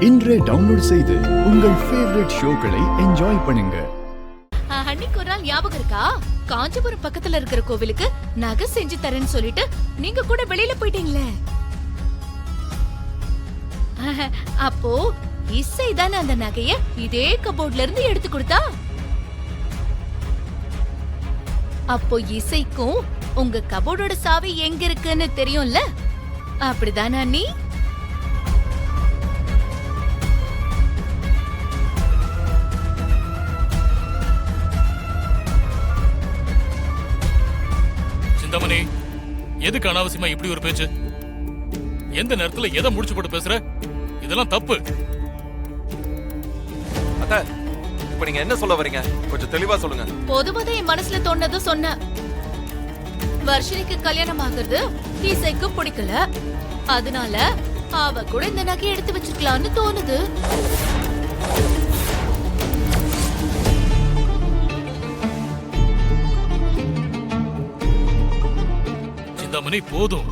இன்றே டவுன்லோட் செய்து உங்கள் ஃபேவரட் ஷோக்களை என்ஜாய் பண்ணுங்க. அன்னைக்கு ஒரு நாள் ஞாபகம் இருக்கா? காஞ்சிபுரம் பக்கத்துல இருக்கிற கோவிலுக்கு நகை செஞ்சு தரேன்னு சொல்லிட்டு நீங்க கூட வெளியில போயிட்டீங்களே. அப்போ இசை தானே அந்த நகைய இதே கபோர்ட்ல இருந்து எடுத்து கொடுத்தா. அப்போ இசைக்கும் உங்க கபோர்டோட சாவி எங்க இருக்குன்னு தெரியும்ல, அப்படிதானா நீ? சிந்தாமணி, எதுக்கு அனாவசியமா இப்படி ஒரு பேச்சு? எந்த நேரத்துல எதை முடிச்சு போட்டு பேசுற? இதெல்லாம் தப்பு. அத்தை, இப்ப நீங்க என்ன சொல்ல வரீங்க? கொஞ்சம் தெளிவா சொல்லுங்க. பொதுவாக என் மனசுல தோணுது சொன்ன. வர்ஷினிக்கு கல்யாணம் ஆகுறது இசைக்கு பிடிக்கல, அதனால அவ கூட இந்த நகையை எடுத்து வச்சிருக்கலாம்னு தோணுது. சிந்தாமணி, போதும்.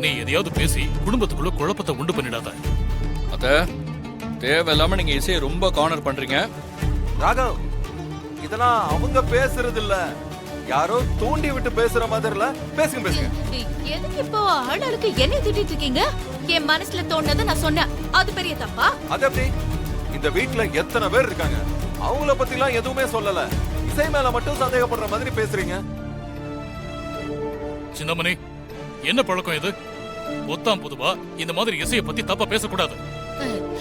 நீ எதையாவது பேசி குடும்பத்துக்குள்ள குழப்பத்தை உண்டு பண்ணிடாத. அத்த, தேவையில்லாம நீங்க இசையை ரொம்ப கார்னர் பண்றீங்க. ராகவ், இதெல்லாம் அவங்க பேசுறது இல்ல, யாரோ தூண்டி விட்டு பேசுற மாதிரில பேசுங்க பேசுங்க. எதுக்கு இப்போ ஆளுக்கு என்ன திட்டிட்டு இருக்கீங்க? என் மனசுல தோணுது நான் சொன்னேன், அது பெரிய தப்பா? அது எப்படி? இந்த வீட்ல எத்தனை பேர் இருக்காங்க, அவங்கள பத்தி எல்லாம் எதுவுமே சொல்லல, இசை மேல மட்டும் சந்தேகப்படுற மாதிரி பேசுறீங்க. சிந்தாமணி, என்ன பழக்கம் இது? ஒத்தாம் பொதுவா இந்த மாதிரி இசையை பத்தி தப்பா பேசக்கூடாது.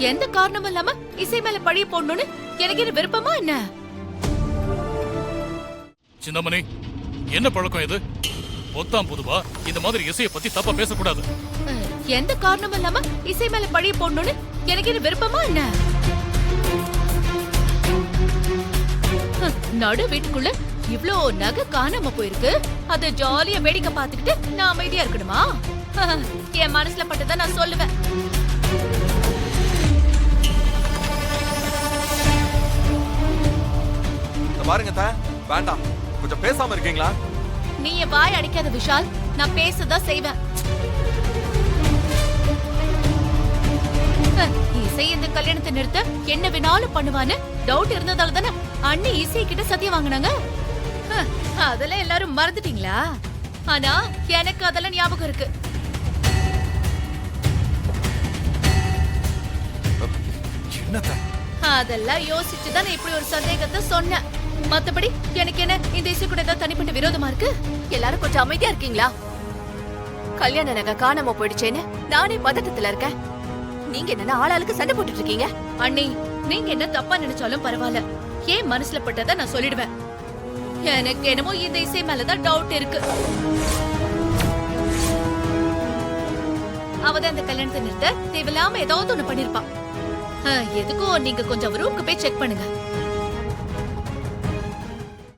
எந்த காரணமும் இல்லாம இசை மேல பழிய போடணும்னு எனக்கு என்ன விருப்பமா என்ன? சிந்தாமணி, என்ன பழக்கம் இது? ஒத்தாம் பொதுவா இந்த மாதிரி இசையை பத்தி தப்பா பேசக்கூடாது. எந்த காரணமும் இல்லாம இசை மேல பழிய போடணும்னு எனக்கு என்ன விருப்பமா என்ன? நடு வீட்டுக்குள்ள இவ்ளோ நகை காணாம போயிருக்கு, அத ஜாலியா வேடிக்கை பார்த்துக்கிட்டு நான் அமைதியா இருக்கணுமா? என் மனசுல பட்டதை நான் சொல்லுவேன். பாருங்க அத்தை, வேண்டாம், கொஞ்சம் பேசாம இருக்கீங்களா? நீ என் வாய் அடிக்காத விஷால், நான் பேசதான் செய்வேன். இசை இந்த கல்யாணத்தை நிறுத்த என்ன வேணாலும் பண்ணுவான்னு டவுட் இருந்ததால தானே அண்ணி இசை கிட்ட சத்தியம் வாங்கினாங்க. அதெல்லாம் எல்லாரும் மறந்துட்டீங்களா? ஆனா எனக்கு அதெல்லாம் ஞாபகம் இருக்கு. அதெல்லாம் யோசிச்சுதான் இப்படி ஒரு சந்தேகத்தை சொன்னேன். மத்தபடி எனக்கு என்ன இந்த இசை கூட ஏதாவது தனிப்பட்ட விரோதமா இருக்கு? எல்லாரும் கொஞ்சம் அமைதியா இருக்கீங்களா? கல்யாண நகை காணாம போயிடுச்சேன்னு நானே பதட்டத்துல இருக்கேன். நீங்க என்ன ஆளாளுக்கு சண்டை போட்டுட்டு இருக்கீங்க? அண்ணி, நீங்க என்ன தப்பா நினைச்சாலும் பரவாயில்ல, ஏன் மனசுல பட்டதை நான் சொல்லிடுவேன். எனக்கு என்னமோ இந்த இசை மேலதான் டவுட் இருக்கு. அவதான் இந்த கல்யாணத்தை நிறுத்த தேவையில்லாம ஏதாவது ஒண்ணு பண்ணிருப்பான். எதுக்கும் நீங்க கொஞ்சம் ரூமுக்கு போய் செக் பண்ணுங்க.